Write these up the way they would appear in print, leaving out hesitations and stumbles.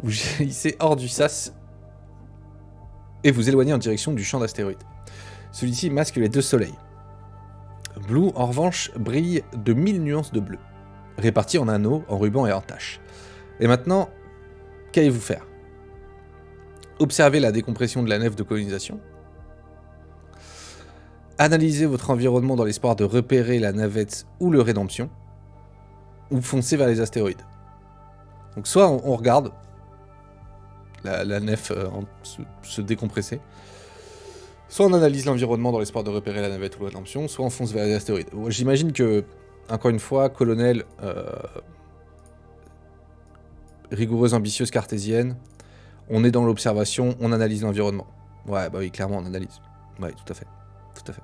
Vous jaillissez hors du sas et vous éloignez en direction du champ d'astéroïdes. Celui-ci masque les 2 soleils. Blue, en revanche, brille de 1000 nuances de bleu, réparties en anneaux, en rubans et en taches. Et maintenant, qu'allez-vous faire? Observez la décompression de la nef de colonisation. Analysez votre environnement dans l'espoir de repérer la navette ou le Rédemption. Ou foncez vers les astéroïdes. Donc soit on regarde la nef se décompresser, soit on analyse l'environnement dans l'espoir de repérer la navette ou la Rédemption, soit on fonce vers les astéroïdes. Bon, j'imagine que, encore une fois, colonel, rigoureuse, ambitieuse, cartésienne, on est dans l'observation, on analyse l'environnement. Ouais, bah oui, clairement, on analyse. Ouais, tout à fait. Tout à fait.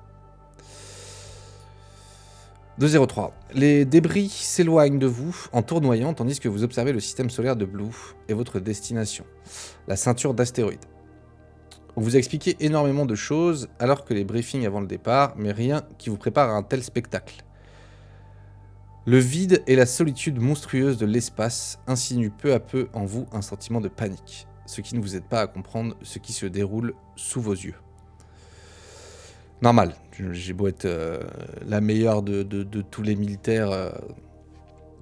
203. Les débris s'éloignent de vous en tournoyant tandis que vous observez le système solaire de Blue et votre destination, la ceinture d'astéroïdes. On vous a expliqué énormément de choses alors que les briefings avant le départ, mais rien qui vous prépare à un tel spectacle. Le vide et la solitude monstrueuse de l'espace insinuent peu à peu en vous un sentiment de panique, ce qui ne vous aide pas à comprendre ce qui se déroule sous vos yeux. Normal, j'ai beau être la meilleure de tous les militaires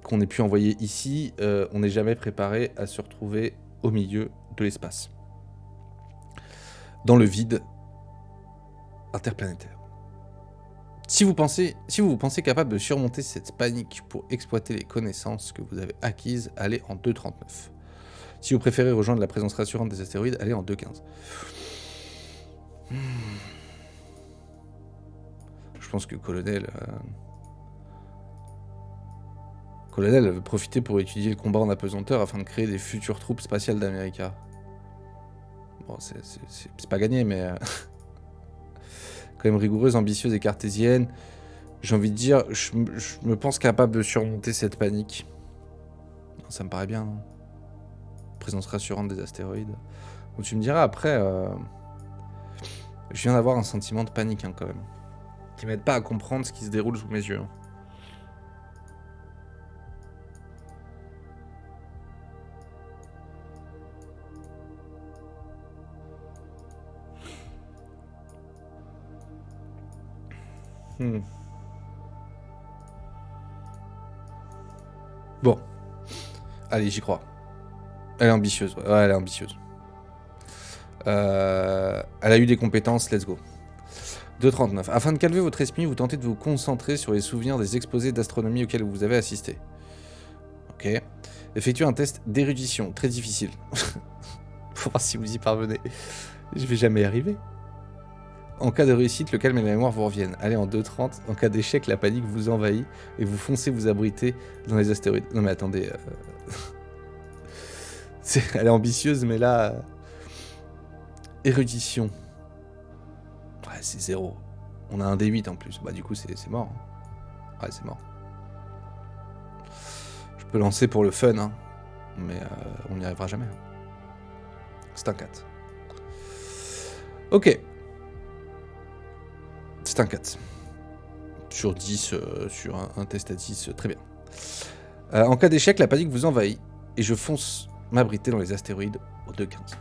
qu'on ait pu envoyer ici, on n'est jamais préparé à se retrouver au milieu de l'espace. Dans le vide interplanétaire. Si vous vous pensez capable de surmonter cette panique pour exploiter les connaissances que vous avez acquises, allez en 2.39. Si vous préférez rejoindre la présence rassurante des astéroïdes, allez en 2.15. Je pense que Colonel veut profiter pour étudier le combat en apesanteur afin de créer des futures troupes spatiales d'América. Bon, c'est pas gagné, mais... quand même rigoureuse, ambitieuse et cartésienne. J'ai envie de dire, je me pense capable de surmonter cette panique. Non, ça me paraît bien, non? Présence rassurante des astéroïdes. Donc tu me diras, après... je viens d'avoir un sentiment de panique, hein, quand même. Qui m'aide pas à comprendre ce qui se déroule sous mes yeux. Bon. Allez, j'y crois. Elle est ambitieuse. Ouais, elle est ambitieuse. Elle a eu des compétences, let's go. 2.39. Afin de calmer votre esprit, vous tentez de vous concentrer sur les souvenirs des exposés d'astronomie auxquels vous avez assisté. Ok. Effectuez un test d'érudition, très difficile. Faut voir si vous y parvenez. Je vais jamais y arriver. En cas de réussite, le calme et la mémoire vous reviennent. Allez en 2.30. En cas d'échec, la panique vous envahit et vous foncez vous abriter dans les astéroïdes. Non mais attendez. Elle est ambitieuse, mais là... Érudition. Ouais, c'est 0. On a un D8 en plus. Bah du coup, c'est mort. Ouais, c'est mort. Je peux lancer pour le fun, hein. Mais on n'y arrivera jamais. C'est un 4. Ok. C'est un 4. Sur 10, sur un test à 10, très bien. En cas d'échec, la panique vous envahit. Et je fonce m'abriter dans les astéroïdes au 2.15.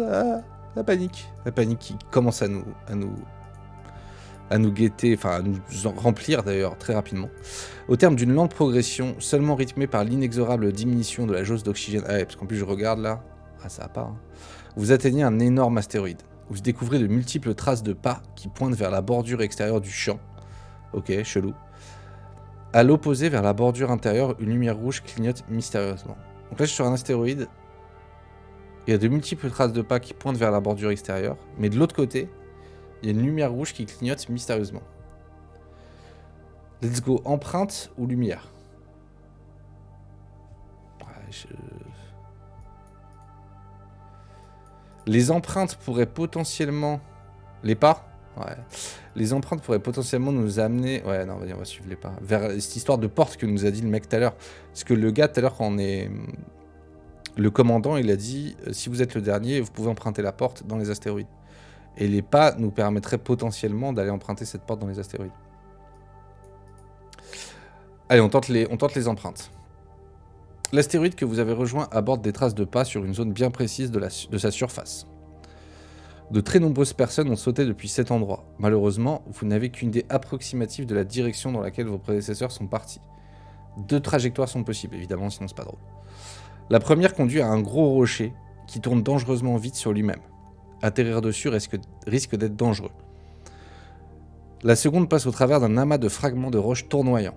Ah, la panique. La panique qui commence à nous guetter, enfin à nous remplir d'ailleurs très rapidement. Au terme d'une lente progression, seulement rythmée par l'inexorable diminution de la jauge d'oxygène. Ah ouais, parce qu'en plus je regarde là. Ah ça va pas. Hein. Vous atteignez un énorme astéroïde. Vous découvrez de multiples traces de pas qui pointent vers la bordure extérieure du champ. Ok, chelou. À l'opposé, vers la bordure intérieure, une lumière rouge clignote mystérieusement. Donc là, je suis sur un astéroïde. Il y a de multiples traces de pas qui pointent vers la bordure extérieure. Mais de l'autre côté, il y a une lumière rouge qui clignote mystérieusement. Let's go, empreinte ou lumière? Ouais, Les empreintes pourraient potentiellement... Les pas? Ouais. Les empreintes pourraient potentiellement nous amener... Ouais, non, vas-y, on va suivre les pas. Vers cette histoire de porte que nous a dit le mec tout à l'heure. Parce que le gars, tout à l'heure, quand on est... Le commandant, il a dit, si vous êtes le dernier, vous pouvez emprunter la porte dans les astéroïdes. Et les pas nous permettraient potentiellement d'aller emprunter cette porte dans les astéroïdes. Allez, on tente les empreintes. L'astéroïde que vous avez rejoint aborde des traces de pas sur une zone bien précise de sa surface. De très nombreuses personnes ont sauté depuis cet endroit. Malheureusement, vous n'avez qu'une idée approximative de la direction dans laquelle vos prédécesseurs sont partis. 2 trajectoires sont possibles, évidemment, sinon c'est pas drôle. La première conduit à un gros rocher qui tourne dangereusement vite sur lui-même. Atterrir dessus risque d'être dangereux. La seconde passe au travers d'un amas de fragments de roches tournoyants.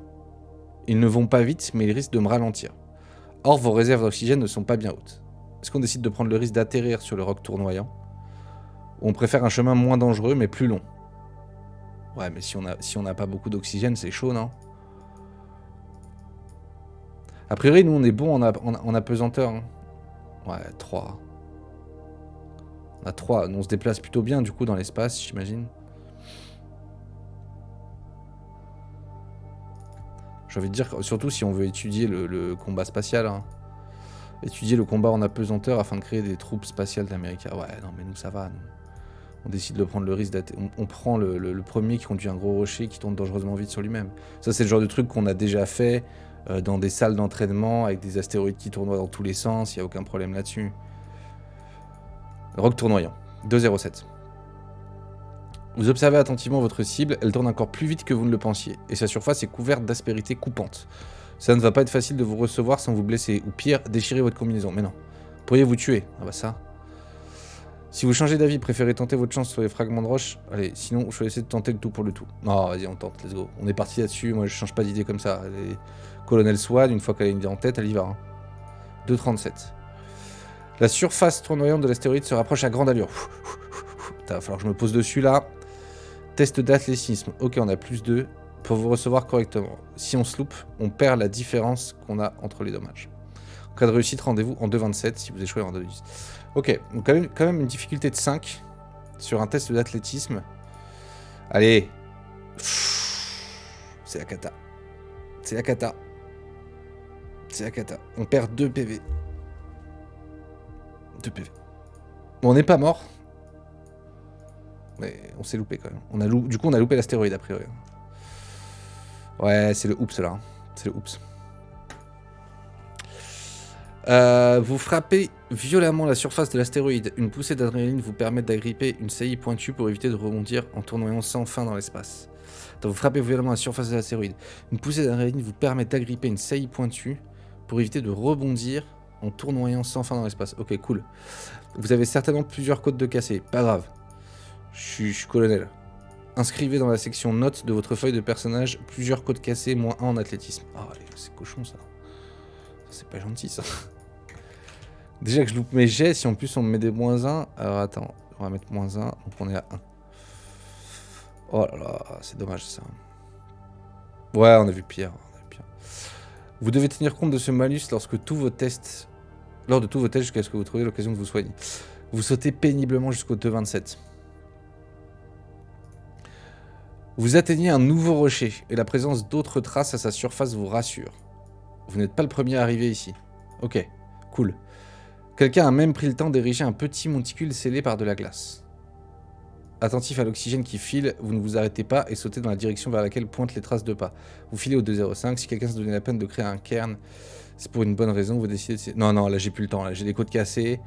Ils ne vont pas vite, mais ils risquent de me ralentir. Or, vos réserves d'oxygène ne sont pas bien hautes. Est-ce qu'on décide de prendre le risque d'atterrir sur le roc tournoyant ? Ou on préfère un chemin moins dangereux, mais plus long ? Ouais, mais si on n'a pas beaucoup d'oxygène, c'est chaud, non ? A priori, nous, on est bon en apesanteur. Hein. Ouais, 3. On a 3. On se déplace plutôt bien, du coup, dans l'espace, j'imagine. J'ai envie de dire, surtout si on veut étudier le combat spatial. Hein. Étudier le combat en apesanteur afin de créer des troupes spatiales d'Amérique. Ouais, non, mais nous, ça va. Nous. On décide de prendre le risque on prend le premier qui conduit un gros rocher qui tourne dangereusement vite sur lui-même. Ça, c'est le genre de truc qu'on a déjà fait dans des salles d'entraînement avec des astéroïdes qui tournoient dans tous les sens. Il n'y a aucun problème là-dessus. Roc tournoyant. 2,07. Vous observez attentivement votre cible, elle tourne encore plus vite que vous ne le pensiez, et sa surface est couverte d'aspérités coupantes. Ça ne va pas être facile de vous recevoir sans vous blesser, ou pire, déchirer votre combinaison. Mais non. Pourriez vous tuer. Ah bah ça. Si vous changez d'avis, préférez tenter votre chance sur les fragments de roche. Allez, sinon, je vais essayer de tenter le tout pour le tout. Non, vas-y, on tente, let's go. On est parti là-dessus, moi je change pas d'idée comme ça. Les Colonel Swan, une fois qu'elle a une idée en tête, elle y va. Hein. 2,37. La surface tournoyante de l'astéroïde se rapproche à grande allure. Il va falloir que je me pose dessus là. Test d'athlétisme. Ok, on a plus 2 pour vous recevoir correctement. Si on se loupe, on perd la différence qu'on a entre les dommages. En cas de réussite, rendez-vous en 2,27 si vous échouez en 2,10. Ok, donc quand même une difficulté de 5 sur un test d'athlétisme. Allez. C'est la cata. C'est la cata. C'est la cata. On perd 2 PV. 2 PV. Bon, on n'est pas mort. Mais on s'est loupé quand même. Du coup, on a loupé l'astéroïde a priori. Ouais, c'est le oups là. C'est le oups. Vous frappez violemment la surface de l'astéroïde. Une poussée d'adrénaline vous permet d'agripper une saillie pointue pour éviter de rebondir en tournoyant sans fin dans l'espace. Vous frappez violemment la surface de l'astéroïde. Une poussée d'adrénaline vous permet d'agripper une saillie pointue pour éviter de rebondir en tournoyant sans fin dans l'espace. Ok, cool. Vous avez certainement plusieurs côtes de cassé. Pas grave. Je suis colonel. Inscrivez dans la section notes de votre feuille de personnage plusieurs côtes cassées, -1 en athlétisme. Ah, c'est cochon ça. C'est pas gentil ça. Déjà que je loupe mes jets, si en plus on me met des -1. Alors attends, on va mettre -1, donc on est à 1. Oh là là, c'est dommage ça. Ouais, on a vu pire. Vous devez tenir compte de ce malus lors de tous vos tests jusqu'à ce que vous trouviez l'occasion de vous soigner. Vous sautez péniblement jusqu'au 2,27. Vous atteignez un nouveau rocher et la présence d'autres traces à sa surface vous rassure. Vous n'êtes pas le premier à arriver ici. Ok, cool. Quelqu'un a même pris le temps d'ériger un petit monticule scellé par de la glace. Attentif à l'oxygène qui file, vous ne vous arrêtez pas et sautez dans la direction vers laquelle pointent les traces de pas. Vous filez au 2,05. Si quelqu'un se donnait la peine de créer un cairn, c'est pour une bonne raison. Vous décidez de... Non, là j'ai plus le temps. Là, j'ai des côtes cassées.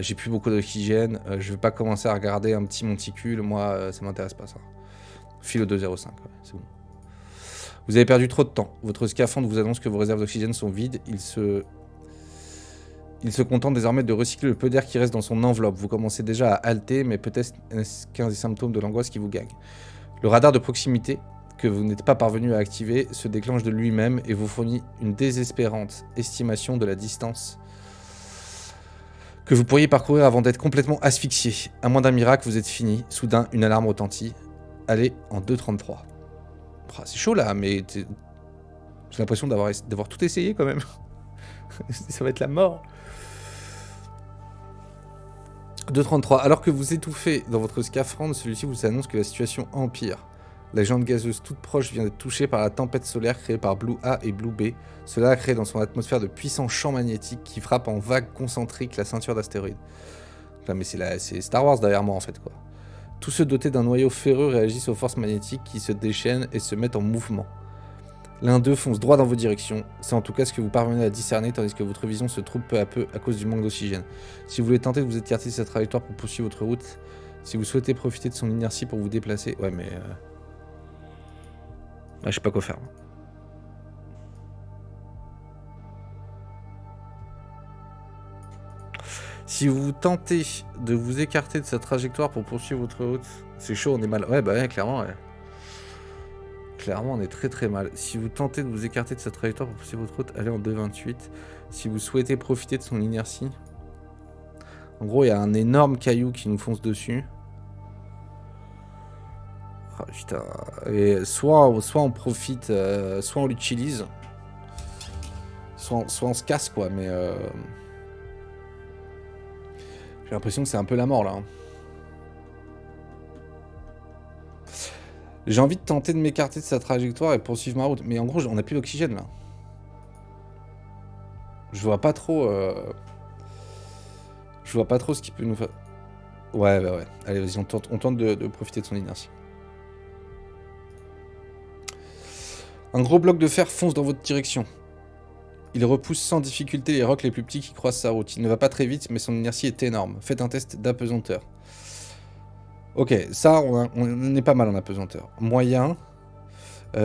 J'ai plus beaucoup d'oxygène. Je vais pas commencer à regarder un petit monticule. Moi, ça m'intéresse pas ça. File au 2,05. Ouais, c'est bon. Vous avez perdu trop de temps. Votre scaphandre vous annonce que vos réserves d'oxygène sont vides. Il se contente désormais de recycler le peu d'air qui reste dans son enveloppe. Vous commencez déjà à halter, mais peut-être qu'un des symptômes de l'angoisse qui vous gagne. Le radar de proximité, que vous n'êtes pas parvenu à activer, se déclenche de lui-même et vous fournit une désespérante estimation de la distance que vous pourriez parcourir avant d'être complètement asphyxié. À moins d'un miracle, vous êtes fini. Soudain, une alarme retentit. Allez, en 2,33. Oh, c'est chaud là, mais j'ai l'impression d'avoir tout essayé quand même. Ça va être la mort. 2,33. Alors que vous étouffez dans votre scaphandre, celui-ci vous annonce que la situation empire. La géante gazeuse toute proche vient d'être touchée par la tempête solaire créée par Blue A et Blue B. Cela a créé dans son atmosphère de puissants champs magnétiques qui frappent en vagues concentriques la ceinture d'astéroïdes. Là, mais c'est Star Wars derrière moi en fait quoi. Tous ceux dotés d'un noyau ferreux réagissent aux forces magnétiques qui se déchaînent et se mettent en mouvement. L'un d'eux fonce droit dans vos directions. C'est en tout cas ce que vous parvenez à discerner, tandis que votre vision se trouble peu à peu à cause du manque d'oxygène. Si vous voulez tenter de vous écarter de cette trajectoire pour poursuivre votre route, si vous souhaitez profiter de son inertie pour vous déplacer... Ouais, mais... je sais pas quoi faire. Si vous tentez de vous écarter de cette trajectoire pour poursuivre votre route, c'est chaud, on est mal. Ouais, bah ouais, clairement, ouais. Clairement, on est très très mal. Si vous tentez de vous écarter de cette trajectoire pour poursuivre votre route, allez en 2,28. Si vous souhaitez profiter de son inertie... En gros, il y a un énorme caillou qui nous fonce dessus. Oh, putain. Et soit on profite, soit on l'utilise, soit on se casse, quoi, mais... J'ai l'impression que c'est un peu la mort, là. J'ai envie de tenter de m'écarter de sa trajectoire et poursuivre ma route. Mais en gros, on n'a plus d'oxygène, là. Je vois pas trop... Je vois pas trop ce qu'il peut nous faire. Ouais, bah ouais. Allez, vas-y, on tente de profiter de son inertie. Un gros bloc de fer fonce dans votre direction. Il repousse sans difficulté les rocs les plus petits qui croisent sa route. Il ne va pas très vite, mais son inertie est énorme. Faites un test d'apesanteur. Ok, ça, on est pas mal en apesanteur. Moyen,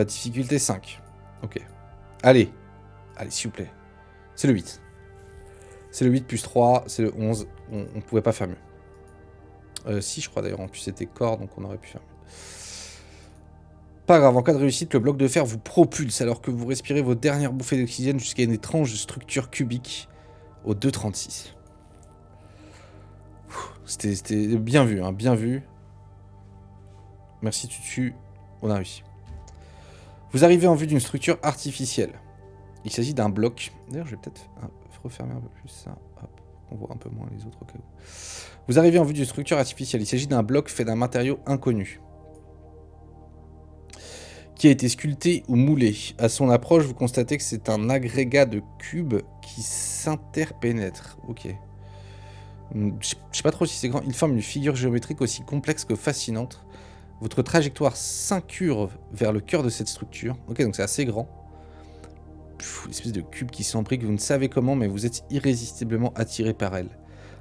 difficulté 5. Ok. Allez, s'il vous plaît. C'est le 8. C'est le 8 plus 3, c'est le 11. On pouvait pas faire mieux. Si, je crois d'ailleurs, en plus c'était corps, donc on aurait pu faire mieux. Pas grave, en cas de réussite, le bloc de fer vous propulse alors que vous respirez vos dernières bouffées d'oxygène jusqu'à une étrange structure cubique au 2,36. C'était bien vu, hein, bien vu. Merci Tutu, on a réussi. Vous arrivez en vue d'une structure artificielle. Il s'agit d'un bloc. D'ailleurs, je vais peut-être refermer un peu plus ça. Hop, on voit un peu moins les autres au cas où. Vous arrivez en vue d'une structure artificielle. Il s'agit d'un bloc fait d'un matériau inconnu, qui a été sculpté ou moulé. À son approche, vous constatez que c'est un agrégat de cubes qui s'interpénètrent. Ok. Je sais pas trop si c'est grand. Il forme une figure géométrique aussi complexe que fascinante. Votre trajectoire s'incurve vers le cœur de cette structure. Ok, donc c'est assez grand. Une espèce de cube qui s'embrique, vous ne savez comment, mais vous êtes irrésistiblement attiré par elle.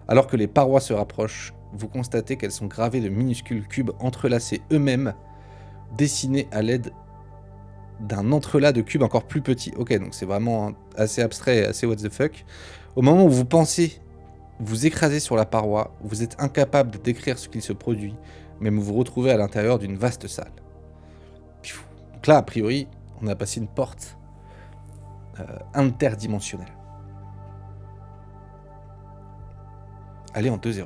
Alors que les parois se rapprochent, vous constatez qu'elles sont gravées de minuscules cubes entrelacés eux-mêmes, dessinés à l'aide d'un entrelac de cubes encore plus petits. Ok, donc c'est vraiment assez abstrait et assez what the fuck. Au moment où vous pensez vous écraser sur la paroi, vous êtes incapable de décrire ce qu'il se produit, mais vous vous retrouvez à l'intérieur d'une vaste salle. Donc là, a priori, on a passé une porte interdimensionnelle. Allez en 2,04.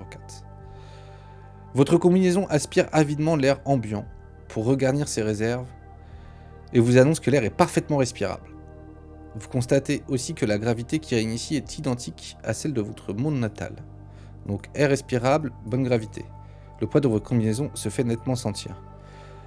Votre combinaison aspire avidement l'air ambiant pour regarnir ses réserves et vous annonce que l'air est parfaitement respirable. Vous constatez aussi que la gravité qui règne ici est identique à celle de votre monde natal. Donc air respirable, bonne gravité. Le poids de votre combinaison se fait nettement sentir.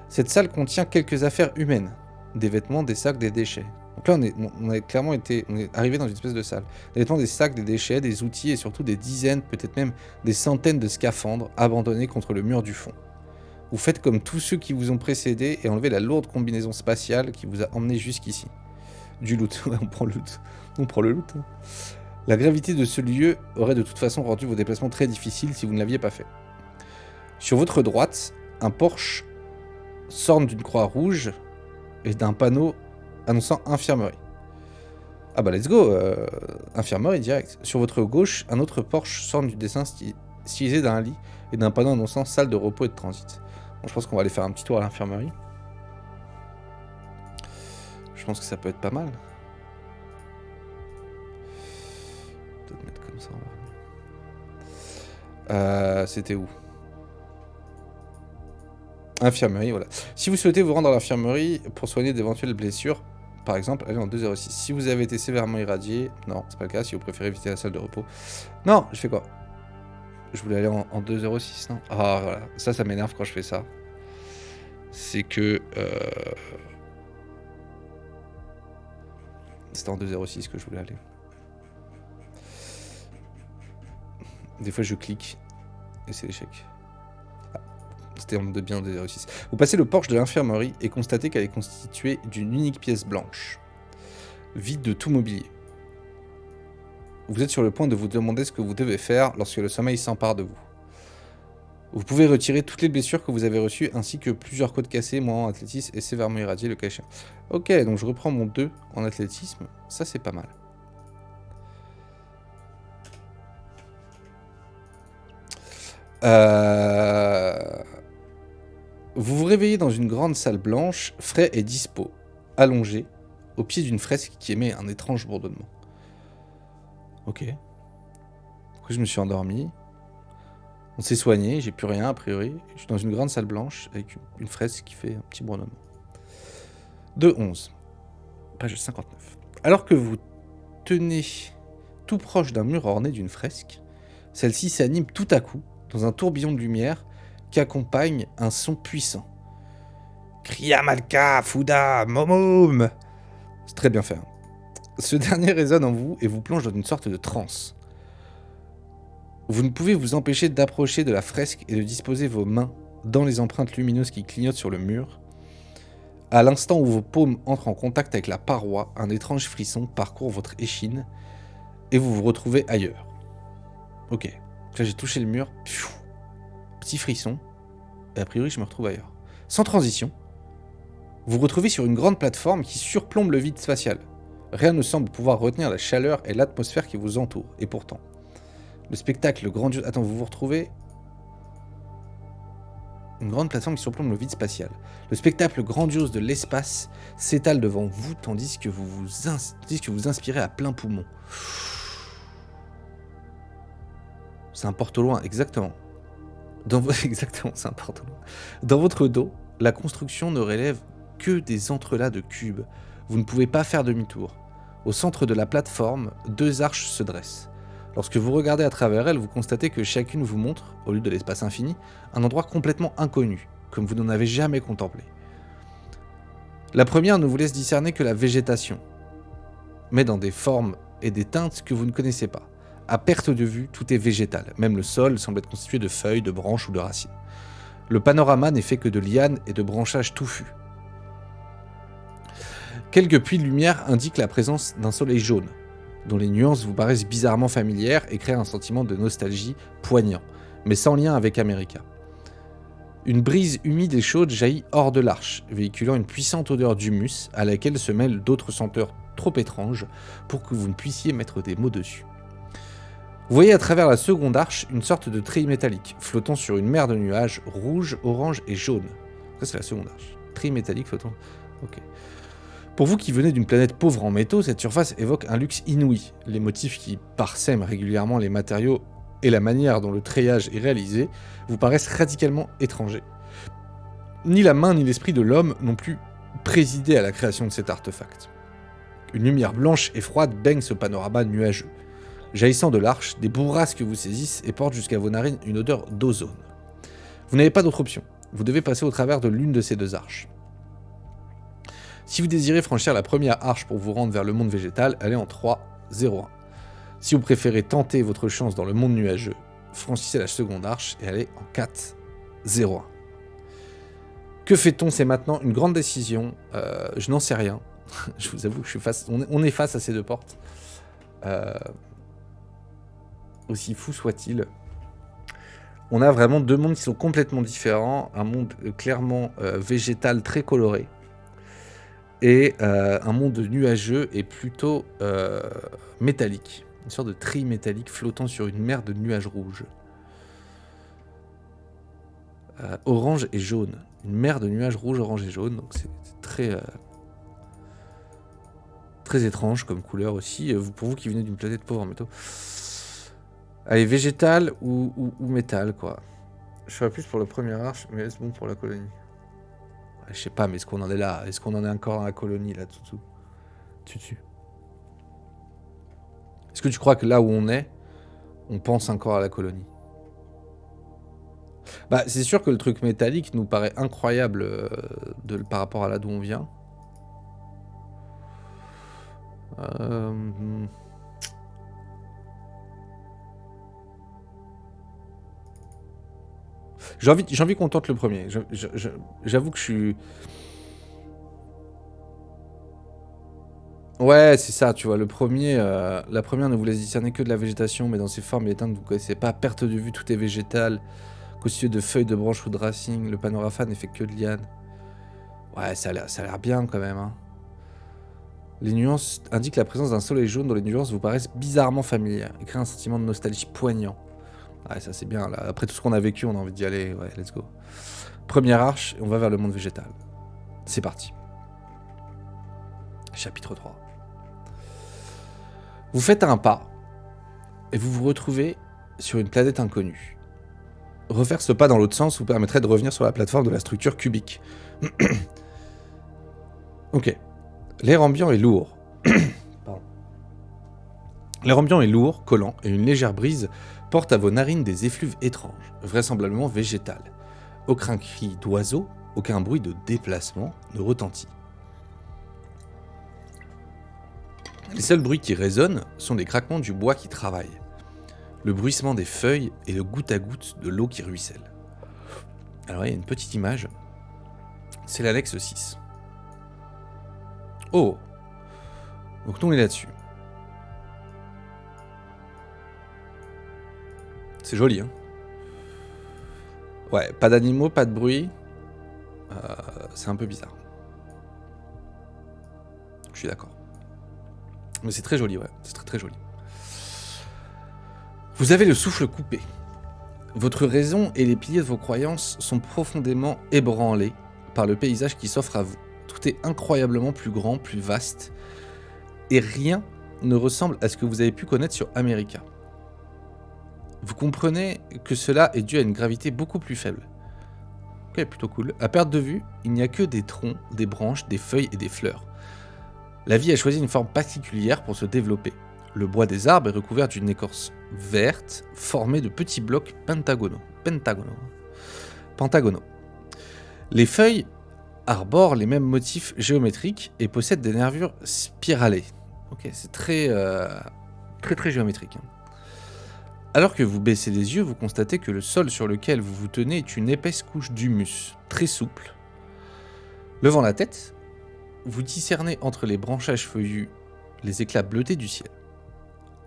Cette salle contient quelques affaires humaines, des vêtements, des sacs, des déchets. Donc là, on est arrivé dans une espèce de salle. Des vêtements, des sacs, des déchets, des outils et surtout des dizaines, peut-être même des centaines de scaphandres abandonnés contre le mur du fond. Vous faites comme tous ceux qui vous ont précédé et enlevez la lourde combinaison spatiale qui vous a emmené jusqu'ici. Du loot, on prend le loot. On prend le loot. Hein. La gravité de ce lieu aurait de toute façon rendu vos déplacements très difficiles si vous ne l'aviez pas fait. Sur votre droite, un porche s'orne d'une croix rouge et d'un panneau annonçant infirmerie. Ah bah let's go, infirmerie direct. Sur votre gauche, un autre porche s'orne du dessin stylisé d'un lit et d'un panneau annonçant salle de repos et de transit. Bon, je pense qu'on va aller faire un petit tour à l'infirmerie. Je pense que ça peut être pas mal. Peut-être mettre comme ça. C'était où ? Infirmerie, voilà. Si vous souhaitez vous rendre à l'infirmerie pour soigner d'éventuelles blessures, par exemple, allez en 2,06. Si vous avez été sévèrement irradié, non, c'est pas le cas. Si vous préférez éviter la salle de repos. Non, je fais quoi ? Je voulais aller en 2,06, non ? Ah, voilà. Ça m'énerve quand je fais ça. C'est que... C'était en 2,06 que je voulais aller. Des fois, je clique et c'est l'échec. Ah, termes de bien de 06. Vous passez le porche de l'infirmerie et constatez qu'elle est constituée d'une unique pièce blanche, vide de tout mobilier. Vous êtes sur le point de vous demander ce que vous devez faire lorsque le sommeil s'empare de vous. Vous pouvez retirer toutes les blessures que vous avez reçues, ainsi que plusieurs côtes cassées, moi en athlétisme, et sévèrement irradiées, le cas échéant. Ok, donc je reprends mon 2 en athlétisme, ça c'est pas mal. Vous vous réveillez dans une grande salle blanche, frais et dispo, allongé, au pied d'une fresque qui émet un étrange bourdonnement. Ok. Après, je me suis endormi. On s'est soigné, j'ai plus rien a priori. Je suis dans une grande salle blanche avec une fresque qui fait un petit bourdonnement. 2-11. Page 59. Alors que vous tenez tout proche d'un mur orné d'une fresque, celle-ci s'anime tout à coup dans un tourbillon de lumière qui accompagne un son puissant. Kriya Malka, Fouda, Momoum. C'est très bien fait. Hein. Ce dernier résonne en vous et vous plonge dans une sorte de transe. Vous ne pouvez vous empêcher d'approcher de la fresque et de disposer vos mains dans les empreintes lumineuses qui clignotent sur le mur. À l'instant où vos paumes entrent en contact avec la paroi, un étrange frisson parcourt votre échine et vous vous retrouvez ailleurs. Ok, là j'ai touché le mur, petit frisson, et a priori je me retrouve ailleurs. Sans transition, vous vous retrouvez sur une grande plateforme qui surplombe le vide spatial. Rien ne semble pouvoir retenir la chaleur et l'atmosphère qui vous entoure, et pourtant... Le spectacle grandiose... Attends, vous vous retrouvez... Une grande plateforme qui surplombe le vide spatial. Le spectacle grandiose de l'espace s'étale devant vous tandis que vous inspirez à plein poumon. C'est un porte au loin, exactement. Exactement, c'est un porte au loin. Dans votre dos, la construction ne relève que des entrelacs de cubes. Vous ne pouvez pas faire demi-tour. Au centre de la plateforme, 2 arches se dressent. Lorsque vous regardez à travers elles, vous constatez que chacune vous montre, au lieu de l'espace infini, un endroit complètement inconnu, comme vous n'en avez jamais contemplé. La première ne vous laisse discerner que la végétation, mais dans des formes et des teintes que vous ne connaissez pas. À perte de vue, tout est végétal, même le sol semble être constitué de feuilles, de branches ou de racines. Le panorama n'est fait que de lianes et de branchages touffus. Quelques puits de lumière indiquent la présence d'un soleil jaune, dont les nuances vous paraissent bizarrement familières et créent un sentiment de nostalgie poignant, mais sans lien avec America. Une brise humide et chaude jaillit hors de l'arche, véhiculant une puissante odeur d'humus à laquelle se mêlent d'autres senteurs trop étranges pour que vous ne puissiez mettre des mots dessus. Vous voyez à travers la seconde arche une sorte de treillis métallique, flottant sur une mer de nuages rouges, oranges et jaunes. Ça c'est la seconde arche. Treillis métallique flottant... Ok. Pour vous qui venez d'une planète pauvre en métaux, cette surface évoque un luxe inouï. Les motifs qui parsèment régulièrement les matériaux et la manière dont le treillage est réalisé vous paraissent radicalement étrangers. Ni la main ni l'esprit de l'homme n'ont plus présidé à la création de cet artefact. Une lumière blanche et froide baigne ce panorama nuageux. Jaillissant de l'arche, des bourrasques vous saisissent et portent jusqu'à vos narines une odeur d'ozone. Vous n'avez pas d'autre option. Vous devez passer au travers de l'une de ces 2 arches. Si vous désirez franchir la première arche pour vous rendre vers le monde végétal, elle est en 3-0-1. Si vous préférez tenter votre chance dans le monde nuageux, franchissez la seconde arche et elle est en 4-0-1. Que fait-on? C'est maintenant une grande décision. Je n'en sais rien. Je vous avoue que on est face à ces 2 portes. Aussi fou soit-il. On a vraiment 2 mondes qui sont complètement différents. Un monde clairement végétal très coloré. Et un monde nuageux et plutôt métallique. Une sorte de treillis métallique flottant sur une mer de nuages rouges. Orange et jaune. Une mer de nuages rouges, orange et jaune. Donc c'est très, très étrange comme couleur aussi. Pour vous qui venez d'une planète pauvre en métaux. Allez, végétal ou métal, quoi. Je serais plus pour le premier arche, mais est-ce bon pour la colonie? Je sais pas, mais est-ce qu'on en est là? Est-ce qu'on en est encore dans la colonie, là, dessus? Est-ce que tu crois que là où on est, on pense encore à la colonie? Bah, c'est sûr que le truc métallique nous paraît incroyable par rapport à là d'où on vient. J'ai envie qu'on tente le premier. J'avoue que je suis... Ouais, c'est ça, tu vois. Le premier, la première ne vous laisse discerner que de la végétation, mais dans ses formes et éteintes, vous ne connaissez pas. Perte de vue, tout est végétal. Constitué de feuilles, de branches ou de racines. Le panorama n'est fait que de lianes. Ouais, ça a l'air bien quand même. Hein. Les nuances indiquent la présence d'un soleil jaune dont les nuances vous paraissent bizarrement familières et créent un sentiment de nostalgie poignant. Ouais, ça c'est bien. Là. Après tout ce qu'on a vécu, on a envie d'y aller. Ouais, let's go. Première arche, et on va vers le monde végétal. C'est parti. Chapitre 3. Vous faites un pas et vous vous retrouvez sur une planète inconnue. Refaire ce pas dans l'autre sens vous permettrait de revenir sur la plateforme de la structure cubique. Ok. L'air ambiant est lourd. L'air ambiant est lourd, collant, et une légère brise porte à vos narines des effluves étranges, vraisemblablement végétales. Aucun cri d'oiseau, aucun bruit de déplacement ne retentit. Les seuls bruits qui résonnent sont les craquements du bois qui travaille, le bruissement des feuilles et le goutte à goutte de l'eau qui ruisselle. Alors il y a une petite image, c'est l'Alex 6. Oh! Donc nous on est là-dessus. C'est joli, hein? Ouais, pas d'animaux, pas de bruit. C'est un peu bizarre. Je suis d'accord. Mais c'est très joli, ouais. C'est très très joli. Vous avez le souffle coupé. Votre raison et les piliers de vos croyances sont profondément ébranlés par le paysage qui s'offre à vous. Tout est incroyablement plus grand, plus vaste, et rien ne ressemble à ce que vous avez pu connaître sur America. Vous comprenez que cela est dû à une gravité beaucoup plus faible. Ok, plutôt cool. À perte de vue, il n'y a que des troncs, des branches, des feuilles et des fleurs. La vie a choisi une forme particulière pour se développer. Le bois des arbres est recouvert d'une écorce verte formée de petits blocs pentagonaux. Les feuilles arborent les mêmes motifs géométriques et possèdent des nervures spiralées. Ok, c'est très géométrique. Hein. Alors que vous baissez les yeux, vous constatez que le sol sur lequel vous vous tenez est une épaisse couche d'humus, très souple. Levant la tête, vous discernez entre les branchages feuillus les éclats bleutés du ciel.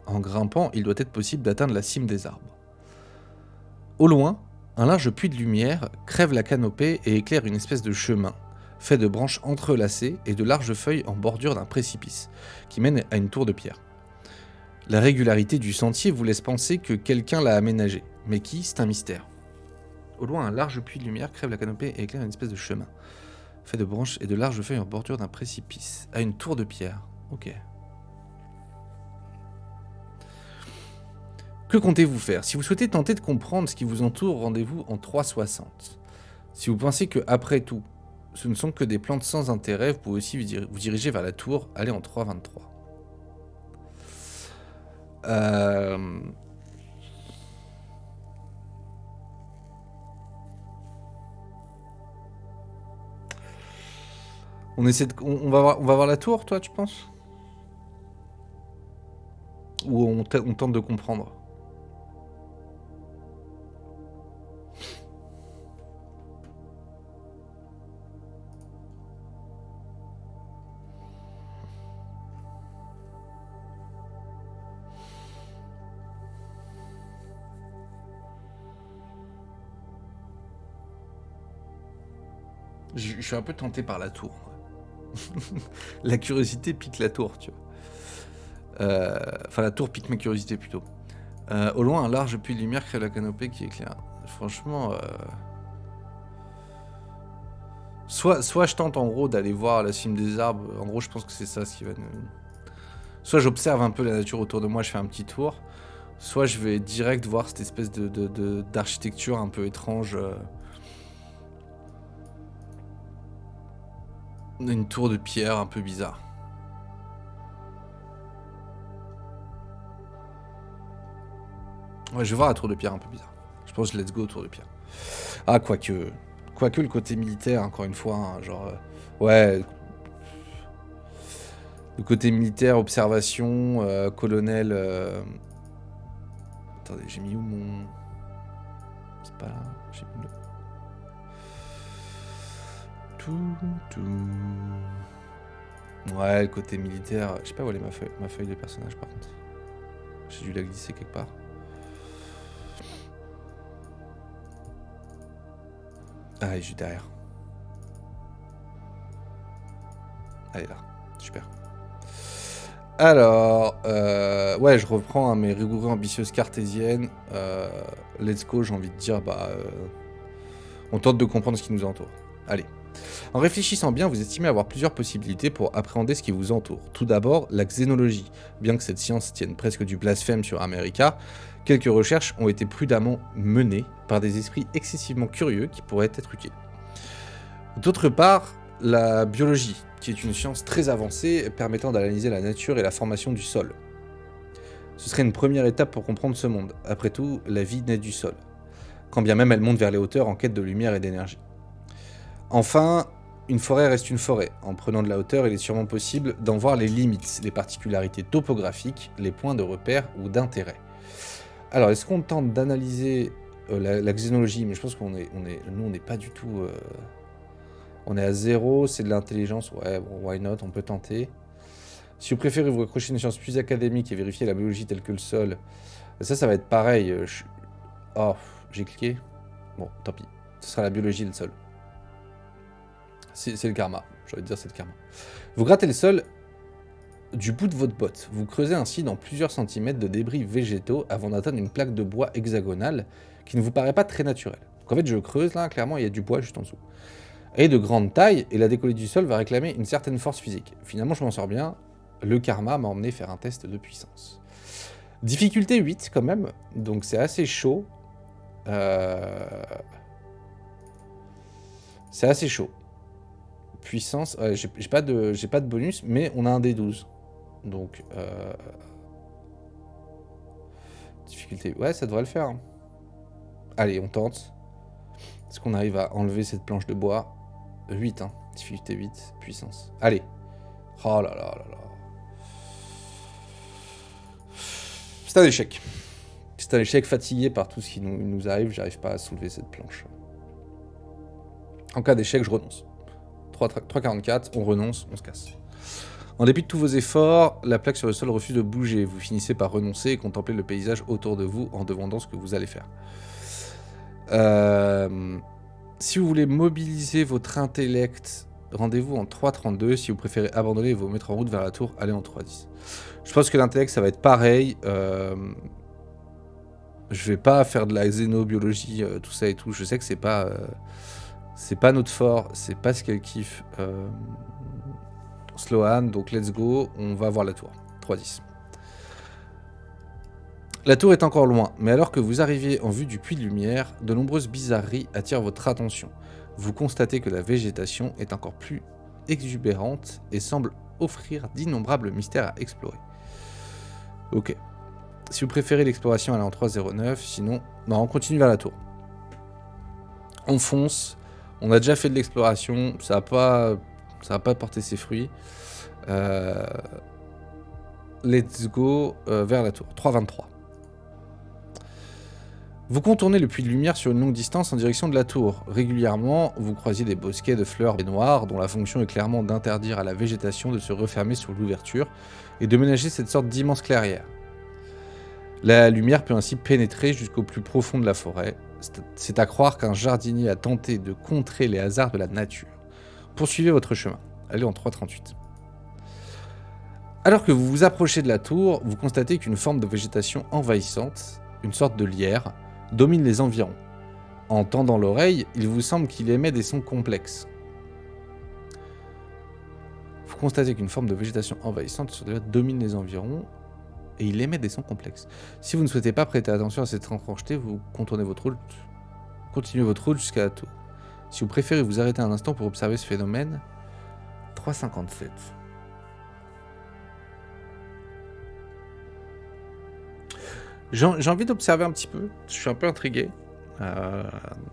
En grimpant, il doit être possible d'atteindre la cime des arbres. Au loin, un large puits de lumière crève la canopée et éclaire une espèce de chemin, fait de branches entrelacées et de larges feuilles en bordure d'un précipice, qui mène à une tour de pierre. La régularité du sentier vous laisse penser que quelqu'un l'a aménagé, mais qui, c'est un mystère. Au loin, un large puits de lumière crève la canopée et éclaire une espèce de chemin, fait de branches et de larges feuilles en bordure d'un précipice, à une tour de pierre. Ok. Que comptez-vous faire? Si vous souhaitez tenter de comprendre ce qui vous entoure, rendez-vous en 3,60. Si vous pensez que, après tout, ce ne sont que des plantes sans intérêt, vous pouvez aussi vous diriger vers la tour, aller en 3,23. On va voir la tour, toi, tu penses? Ou on tente de comprendre? Je suis un peu tenté par la tour. La curiosité pique la tour, tu vois. Enfin, la tour pique ma curiosité, plutôt. Au loin, un large puits de lumière crée la canopée qui éclaire. Franchement... Soit je tente, en gros, d'aller voir la cime des arbres. En gros, je pense que c'est ça ce qui va nous... Soit j'observe un peu la nature autour de moi, je fais un petit tour. Soit je vais direct voir cette espèce d'architecture un peu étrange... Une tour de pierre un peu bizarre. Ouais, je vais voir la tour de pierre un peu bizarre. Je pense que let's go tour de pierre. Ah, quoique le côté militaire, encore une fois, hein, genre... ouais... Le côté militaire, observation, colonel... Attendez, j'ai mis où mon... C'est pas là. J'ai mis le... Ouais, le côté militaire. Je sais pas où elle est ma feuille de personnage par contre. J'ai dû la glisser quelque part. Ah, elle est juste derrière. Elle est là. Super. Alors, ouais, je reprends hein, mes rigoureux ambitieuses cartésiennes. Let's go, j'ai envie de dire, on tente de comprendre ce qui nous entoure. Allez. En réfléchissant bien, vous estimez avoir plusieurs possibilités pour appréhender ce qui vous entoure. Tout d'abord, la xénologie. Bien que cette science tienne presque du blasphème sur America, quelques recherches ont été prudemment menées par des esprits excessivement curieux qui pourraient être utiles. D'autre part, la biologie, qui est une science très avancée permettant d'analyser la nature et la formation du sol. Ce serait une première étape pour comprendre ce monde. Après tout, la vie naît du sol, quand bien même elle monte vers les hauteurs en quête de lumière et d'énergie. Enfin, une forêt reste une forêt. En prenant de la hauteur, il est sûrement possible d'en voir les limites, les particularités topographiques, les points de repère ou d'intérêt. Alors, est-ce qu'on tente d'analyser la xénologie? Mais je pense nous, on n'est pas du tout... On est à 0, c'est de l'intelligence. Ouais, bon, why not, on peut tenter. Si vous préférez vous accrocher à une science plus académique et vérifier la biologie telle que le sol, ça va être pareil. Oh, j'ai cliqué. Bon, tant pis. Ce sera la biologie et le sol. C'est le karma. J'ai envie de dire c'est le karma. Vous grattez le sol du bout de votre botte. Vous creusez ainsi dans plusieurs centimètres de débris végétaux avant d'atteindre une plaque de bois hexagonale qui ne vous paraît pas très naturelle. Donc en fait, je creuse là, clairement, il y a du bois juste en dessous. Elle est de grande taille et la décollée du sol va réclamer une certaine force physique. Finalement, je m'en sors bien. Le karma m'a emmené faire un test de puissance. Difficulté 8 quand même, donc c'est assez chaud. C'est assez chaud. Puissance, j'ai pas de bonus, mais on a un D12. Donc, difficulté, ouais, ça devrait le faire. Hein. Allez, on tente. Est-ce qu'on arrive à enlever cette planche de bois? 8, hein. Difficulté 8, puissance. Allez. Oh là là là là. C'est un échec. C'est un échec fatigué par tout ce qui nous arrive. J'arrive pas à soulever cette planche. En cas d'échec, je renonce. 3,44, on renonce, on se casse. En dépit de tous vos efforts, la plaque sur le sol refuse de bouger. Vous finissez par renoncer et contempler le paysage autour de vous en demandant ce que vous allez faire. Si vous voulez mobiliser votre intellect, rendez-vous en 3,32. Si vous préférez abandonner et vous mettre en route vers la tour, allez en 3,10. Je pense que l'intellect, ça va être pareil. Je vais pas faire de la xénobiologie, tout ça et tout. Je sais que c'est pas notre fort, c'est pas ce qu'elle kiffe. Sloan, donc let's go, on va voir la tour. 3,10. La tour est encore loin, mais alors que vous arrivez en vue du puits de lumière, de nombreuses bizarreries attirent votre attention. Vous constatez que la végétation est encore plus exubérante et semble offrir d'innombrables mystères à explorer. Ok. Si vous préférez l'exploration, allez en 3,09, sinon... Non, on continue vers la tour. On fonce, on a déjà fait de l'exploration, ça va pas porter ses fruits. Let's go vers la tour. 3,23. Vous contournez le puits de lumière sur une longue distance en direction de la tour. Régulièrement, vous croisez des bosquets de fleurs et noires dont la fonction est clairement d'interdire à la végétation de se refermer sur l'ouverture et de ménager cette sorte d'immense clairière. La lumière peut ainsi pénétrer jusqu'au plus profond de la forêt. C'est à croire qu'un jardinier a tenté de contrer les hasards de la nature. Poursuivez votre chemin. Allez en 3,38. Alors que vous vous approchez de la tour, vous constatez qu'une forme de végétation envahissante, une sorte de lierre, domine les environs. En tendant l'oreille, il vous semble qu'il émet des sons complexes. Vous constatez qu'une forme de végétation envahissante domine les environs et il émet des sons complexes. Si vous ne souhaitez pas prêter attention à cette étrangeté, vous contournez votre route. Continuez votre route jusqu'à la tour. Si vous préférez vous arrêter un instant pour observer ce phénomène, 3,57. J'ai envie d'observer un petit peu. Je suis un peu intrigué.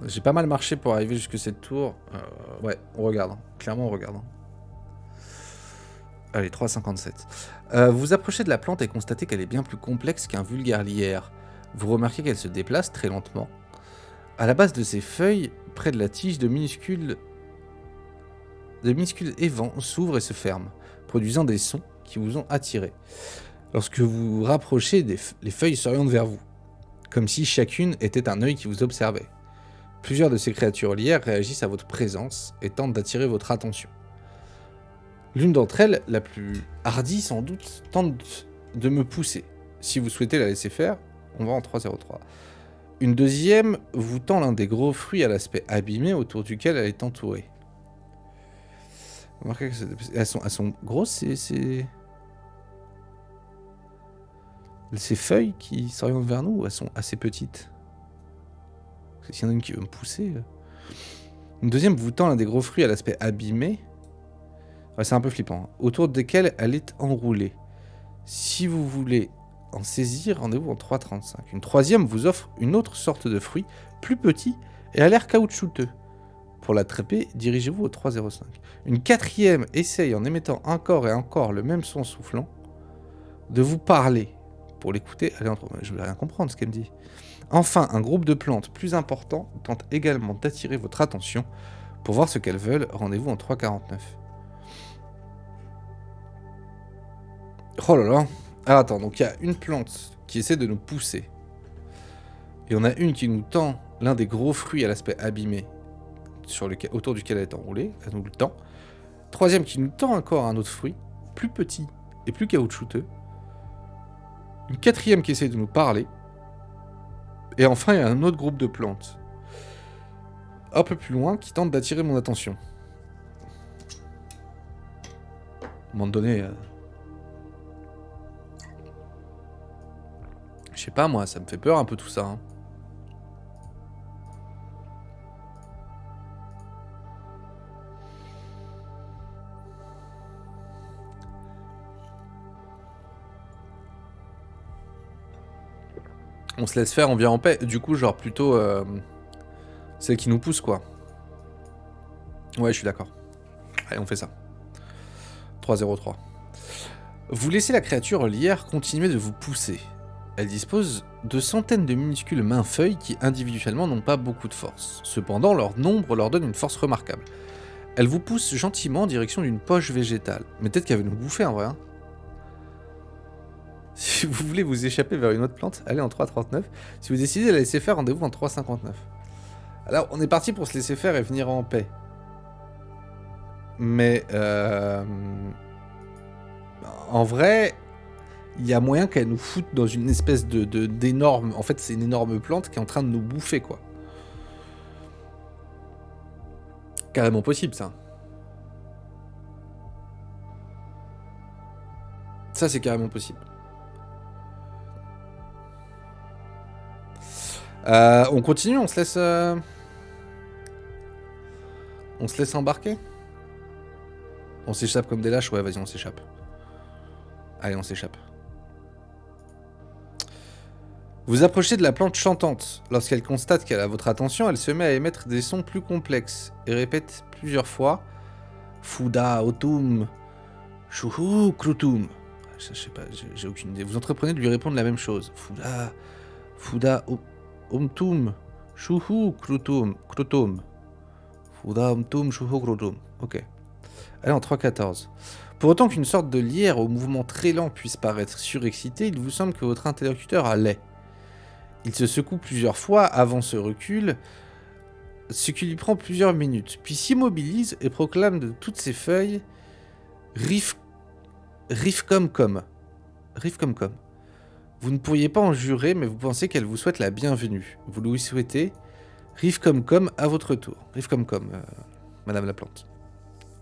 J'ai pas mal marché pour arriver jusque cette tour. Ouais, on regarde. Hein. Clairement, on regarde. Hein. Allez, 3,57. Vous vous approchez de la plante et constatez qu'elle est bien plus complexe qu'un vulgaire lierre. Vous remarquez qu'elle se déplace très lentement. À la base de ces feuilles, près de la tige, de minuscules évents s'ouvrent et se ferment, produisant des sons qui vous ont attiré. Lorsque vous vous rapprochez, les feuilles s'orientent vers vous, comme si chacune était un œil qui vous observait. Plusieurs de ces créatures lières réagissent à votre présence et tentent d'attirer votre attention. L'une d'entre elles, la plus hardie sans doute, tente de me pousser. Si vous souhaitez la laisser faire, on va en 303. Une deuxième vous tend l'un des gros fruits à l'aspect abîmé autour duquel elle est entourée. Remarquez que elles sont grosses, ces feuilles qui s'orientent vers nous, elles sont assez petites. Parce que s'il y en a une qui veut me pousser... Une deuxième vous tend l'un des gros fruits à l'aspect abîmé. Ouais, c'est un peu flippant. Hein. Autour desquels elle est enroulée. Si vous voulez en saisir, rendez-vous en 3,35. Une troisième vous offre une autre sorte de fruit, plus petit et a l'air caoutchouteux. Pour l'attraper, dirigez-vous au 3,05. Une quatrième essaye, en émettant encore et encore le même son soufflant, de vous parler. Pour l'écouter, allez entre... Je ne vais rien comprendre ce qu'elle me dit. Enfin, un groupe de plantes plus important tente également d'attirer votre attention. Pour voir ce qu'elles veulent, rendez-vous en 3,49. Oh là là. Alors attends, donc il y a une plante qui essaie de nous pousser. Et on a une qui nous tend l'un des gros fruits à l'aspect abîmé, autour duquel elle est enroulée, elle nous le tend. Troisième qui nous tend encore un autre fruit, plus petit et plus caoutchouteux. Une quatrième qui essaie de nous parler. Et enfin, il y a un autre groupe de plantes, un peu plus loin, qui tente d'attirer mon attention. À un moment donné... Je sais pas moi, ça me fait peur un peu tout ça. Hein. On se laisse faire, on vient en paix. Du coup, genre plutôt celle qui nous pousse quoi. Ouais, je suis d'accord. Allez, on fait ça. 303. Vous laissez la créature lière continuer de vous pousser. Elle dispose de centaines de minuscules mains-feuilles qui individuellement n'ont pas beaucoup de force. Cependant, leur nombre leur donne une force remarquable. Elle vous pousse gentiment en direction d'une poche végétale. Mais peut-être qu'elle veut nous bouffer en vrai. Hein. Si vous voulez vous échapper vers une autre plante, allez en 3,39. Si vous décidez de la laisser faire, rendez-vous en 3,59. Alors, on est parti pour se laisser faire et venir en paix. Mais, en vrai... Il y a moyen qu'elle nous foute dans une espèce d'énorme... En fait, c'est une énorme plante qui est en train de nous bouffer, quoi. Carrément possible, ça. Ça, c'est carrément possible. On continue, on se laisse... On se laisse embarquer. On s'échappe comme des lâches? Ouais, vas-y, on s'échappe. Allez, on s'échappe. Vous approchez de la plante chantante. Lorsqu'elle constate qu'elle a votre attention, elle se met à émettre des sons plus complexes et répète plusieurs fois Fuda Otum Shuhu Krutum. Je sais pas, j'ai aucune idée. Vous entreprenez de lui répondre la même chose. Fuda Omtum Shuhu Krutum. Fuda Omtum Shuhu Krutum. Ok. Allez, en 3.14. Pour autant qu'une sorte de lierre au mouvement très lent puisse paraître surexcité, il vous semble que votre interlocuteur a lait. Il se secoue plusieurs fois avant ce recul, ce qui lui prend plusieurs minutes, puis s'immobilise et proclame de toutes ses feuilles Rifcomcom. Rifcomcom. Vous ne pourriez pas en jurer, mais vous pensez qu'elle vous souhaite la bienvenue. Vous lui souhaitez Rifcomcom à votre tour. Rifcomcom, Madame la plante.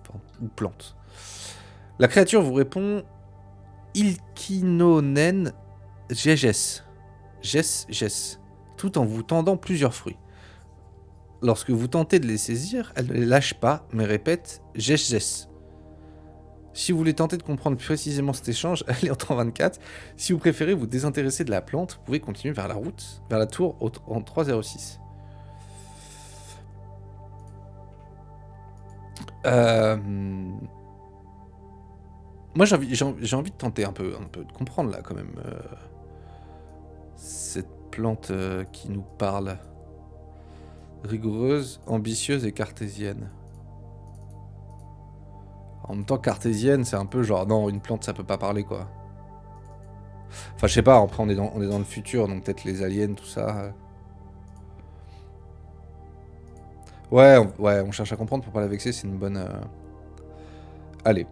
Enfin, ou plante. La créature vous répond Ilkinonen Jeges. Ges, tout en vous tendant plusieurs fruits. Lorsque vous tentez de les saisir, elle ne les lâche pas, mais répète Ges. Si vous voulez tenter de comprendre précisément cet échange, allez en 324. Si vous préférez vous désintéresser de la plante, vous pouvez continuer vers la route, vers la tour en 306. Moi j'ai envie de tenter un peu de comprendre là quand même. Cette plante qui nous parle. Rigoureuse, ambitieuse et cartésienne. En même temps, cartésienne, c'est un peu genre, non, une plante, ça peut pas parler, quoi. Enfin, je sais pas, après, on est dans le futur, donc peut-être les aliens, tout ça. Ouais, on cherche à comprendre pour pas la vexer, c'est une bonne... Allez.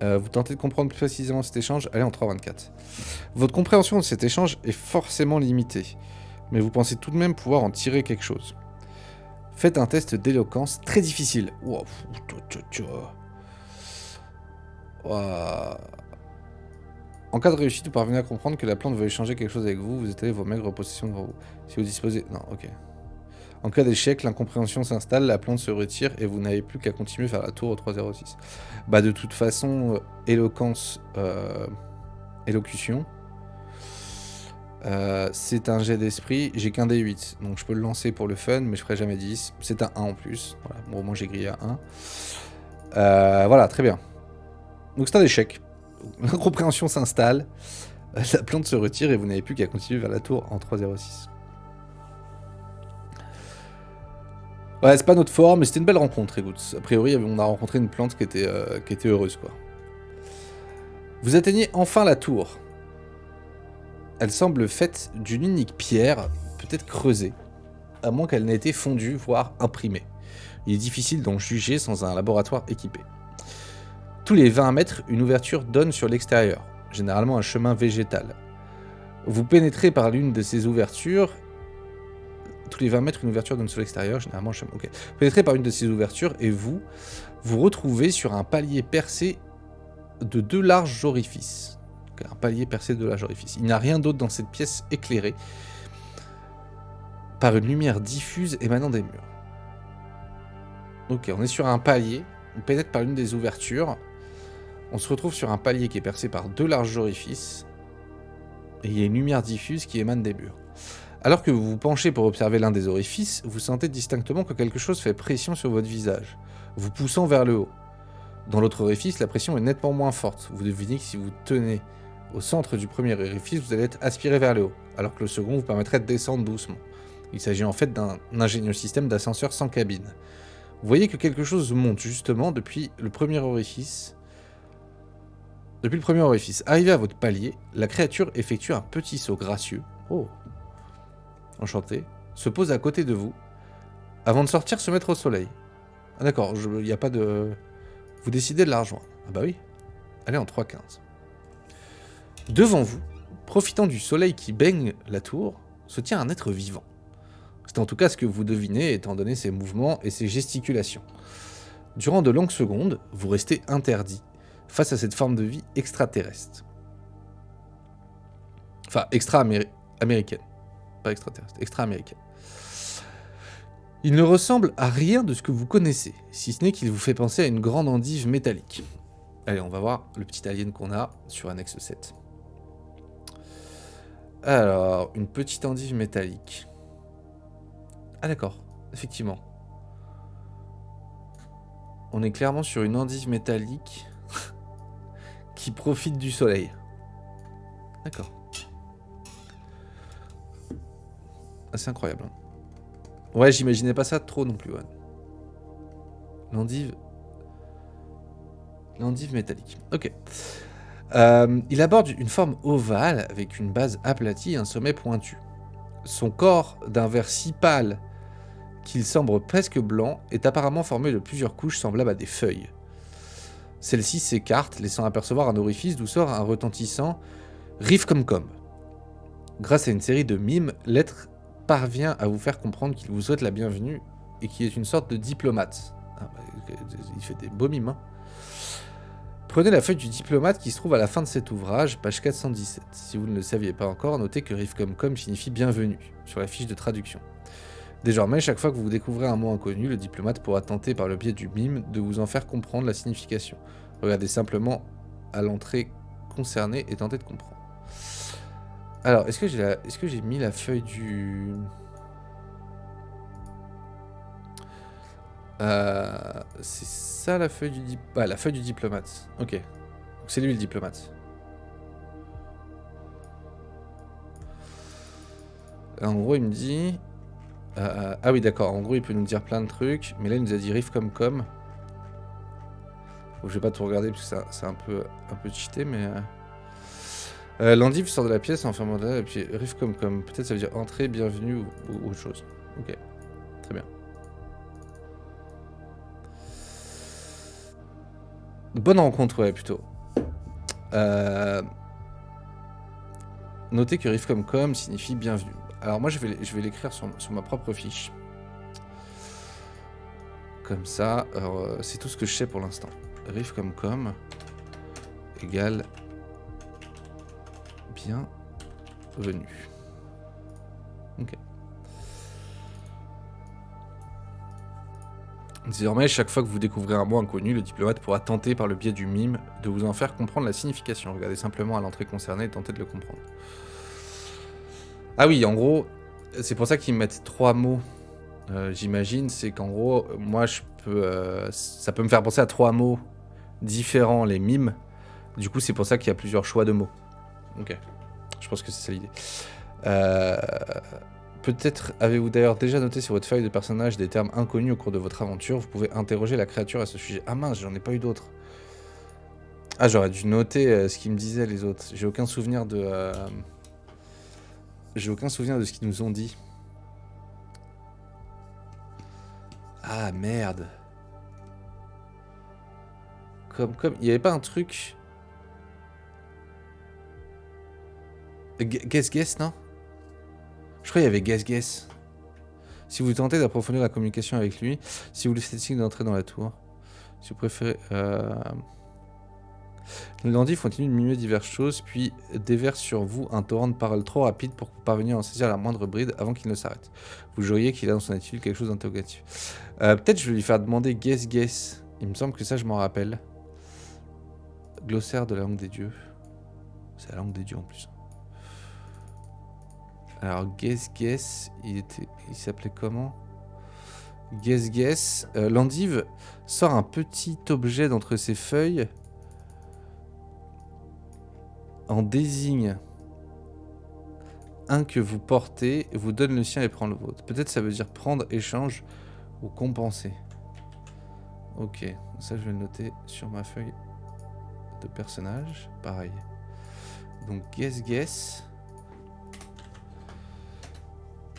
Vous tentez de comprendre plus précisément cet échange. Allez, en 3,24. Votre compréhension de cet échange est forcément limitée, mais vous pensez tout de même pouvoir en tirer quelque chose. Faites un test d'éloquence très difficile. Wow. En cas de réussite, vous parvenez à comprendre que la plante veut échanger quelque chose avec vous. Vous étalez vos maigres possessions devant vous. Si vous disposez... Non, ok. En cas d'échec, l'incompréhension s'installe, la plante se retire et vous n'avez plus qu'à continuer vers la tour au 306. Bah de toute façon, éloquence, élocution, c'est un jet d'esprit, j'ai qu'un D8, donc je peux le lancer pour le fun, mais je ferai jamais 10, c'est un 1 en plus, voilà. Bon, moi j'ai grillé à 1. Voilà, très bien. Donc c'est un échec, l'incompréhension s'installe, la plante se retire et vous n'avez plus qu'à continuer vers la tour en 306. Ouais, c'est pas notre fort, mais c'était une belle rencontre, écoute. A priori, on a rencontré une plante qui était heureuse, quoi. Vous atteignez enfin la tour. Elle semble faite d'une unique pierre, peut-être creusée, à moins qu'elle n'ait été fondue, voire imprimée. Il est difficile d'en juger sans un laboratoire équipé. Tous les 20 mètres, une ouverture donne sur l'extérieur, généralement un chemin végétal. Vous pénétrez par l'une de ces ouvertures. Tous les 20 mètres, une ouverture donne sur l'extérieur, généralement un chemin. Ok. Vous pénétrez par une de ces ouvertures et vous retrouvez sur un palier percé de 2 larges orifices. Okay, un palier percé de 2 larges orifices. Il n'y a rien d'autre dans cette pièce éclairée par une lumière diffuse émanant des murs. Ok, on est sur un palier, on pénètre par l'une des ouvertures, on se retrouve sur un palier qui est percé par 2 larges orifices, et il y a une lumière diffuse qui émane des murs. Alors que vous vous penchez pour observer l'un des orifices, vous sentez distinctement que quelque chose fait pression sur votre visage, vous poussant vers le haut. Dans l'autre orifice, la pression est nettement moins forte. Vous devinez que si vous tenez au centre du premier orifice, vous allez être aspiré vers le haut, alors que le second vous permettrait de descendre doucement. Il s'agit en fait d'un ingénieux système d'ascenseur sans cabine. Vous voyez que quelque chose monte justement depuis le premier orifice. Arrivé à votre palier, la créature effectue un petit saut gracieux. Oh, enchanté. Se pose à côté de vous, avant de sortir se mettre au soleil. Ah d'accord, il n'y a pas de... Vous décidez de la rejoindre. Ah bah oui. Allez en 3,15. Devant vous, profitant du soleil qui baigne la tour, se tient un être vivant. C'est en tout cas ce que vous devinez étant donné ses mouvements et ses gesticulations. Durant de longues secondes, vous restez interdit face à cette forme de vie extraterrestre. Enfin, extra-américaine. Pas extraterrestre, extra-américaine. Il ne ressemble à rien de ce que vous connaissez, si ce n'est qu'il vous fait penser à une grande endive métallique. Allez, on va voir le petit alien qu'on a sur Annexe 7. Alors, une petite endive métallique. Ah d'accord, effectivement. On est clairement sur une endive métallique qui profite du soleil. D'accord. Ah, c'est incroyable. Hein. Ouais, j'imaginais pas ça trop non plus. Ouais. L'endive métallique. Ok. Il aborde une forme ovale avec une base aplatie et un sommet pointu. Son corps, d'un vert si pâle qu'il semble presque blanc, est apparemment formé de plusieurs couches semblables à des feuilles. Celles-ci s'écartent, laissant apercevoir un orifice d'où sort un retentissant Rifcomcom. Grâce à une série de mimes, l'être parvient à vous faire comprendre qu'il vous souhaite la bienvenue et qu'il est une sorte de diplomate. Ah bah, il fait des beaux mimes, hein. Prenez la feuille du diplomate qui se trouve à la fin de cet ouvrage, page 417. Si vous ne le saviez pas encore, notez que Rifcomcom signifie bienvenue sur la fiche de traduction. Désormais, chaque fois que vous découvrez un mot inconnu, le diplomate pourra tenter par le biais du mime de vous en faire comprendre la signification. Regardez simplement à l'entrée concernée et tentez de comprendre. Alors, est-ce que j'ai mis la feuille du... c'est ça la feuille du la feuille du diplomate. Ok. Donc c'est lui le diplomate. En gros, il me dit... Ah oui, d'accord. En gros, il peut nous dire plein de trucs. Mais là, il nous a dit riff comme. Donc, je vais pas tout regarder parce que c'est un peu cheaté, mais... L'endive sort de la pièce en fermant là, et puis riff comme. Peut-être ça veut dire entrée, bienvenue ou autre chose. Ok, très bien. Bonne rencontre, ouais, plutôt. Notez que riff comme signifie bienvenue. Alors moi, je vais l'écrire sur ma propre fiche. Comme ça, c'est tout ce que je sais pour l'instant. Riff comme égale bienvenue. Ok. Désormais, chaque fois que vous découvrez un mot inconnu, le diplomate pourra tenter par le biais du mime de vous en faire comprendre la signification. Regardez simplement à l'entrée concernée et tentez de le comprendre. Ah oui, en gros, c'est pour ça qu'ils mettent 3 mots. J'imagine, c'est qu'en gros, moi, ça peut me faire penser à 3 mots différents, les mimes. Du coup, c'est pour ça qu'il y a plusieurs choix de mots. Ok. Je pense que c'est ça l'idée. Peut-être avez-vous d'ailleurs déjà noté sur votre feuille de personnage des termes inconnus au cours de votre aventure. Vous pouvez interroger la créature à ce sujet. Ah mince, j'en ai pas eu d'autres. Ah, j'aurais dû noter ce qu'ils me disaient les autres. J'ai aucun souvenir de... J'ai aucun souvenir de ce qu'ils nous ont dit. Ah merde. Il y avait pas un truc... Guess, non? Je crois qu'il y avait guess. Si vous tentez d'approfondir la communication avec lui, si vous lui faites signe d'entrer dans la tour, si vous préférez... L'endive continue de mimer diverses choses, puis déverse sur vous un torrent de paroles trop rapide pour parvenir à en saisir la moindre bride avant qu'il ne s'arrête. Vous juriez qu'il a dans son attitude quelque chose d'interrogatif. Peut-être je vais lui faire demander guess. Il me semble que ça, je m'en rappelle. Glossaire de la langue des dieux. C'est la langue des dieux en plus. Alors, guess, il s'appelait comment? Guess. L'endive sort un petit objet d'entre ses feuilles. En désigne un que vous portez, vous donne le sien et prend le vôtre. Peut-être ça veut dire prendre, échange ou compenser. Ok, ça je vais le noter sur ma feuille de personnage. Pareil. Donc guess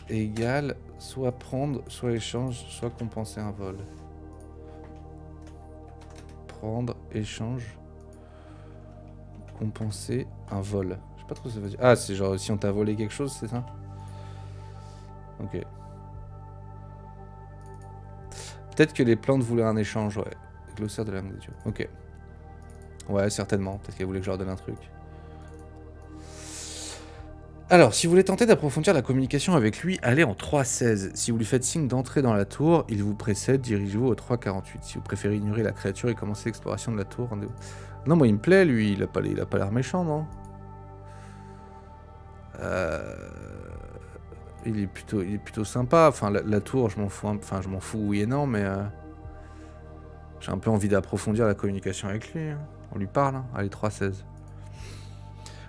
égale soit prendre, soit échange, soit compenser un vol. Prendre, échange, compenser un vol. Je sais pas trop ce que ça veut dire. Ah, c'est genre si on t'a volé quelque chose, c'est ça? Ok. Peut-être que les plantes voulaient un échange, ouais. Glossaire de la langue des dieux. Ok. Ouais, certainement. Peut-être qu'elle voulait que je leur donne un truc. Alors, si vous voulez tenter d'approfondir la communication avec lui, allez en 3.16. Si vous lui faites signe d'entrer dans la tour, il vous précède, dirigez-vous au 3.48. Si vous préférez ignorer la créature et commencer l'exploration de la tour, rendez-vous. Non, moi il me plaît, lui, il a pas l'air méchant, non? Il est plutôt sympa. Enfin, la tour, je m'en fous, oui et non, mais j'ai un peu envie d'approfondir la communication avec lui. Hein. On lui parle, hein. Allez, 3.16.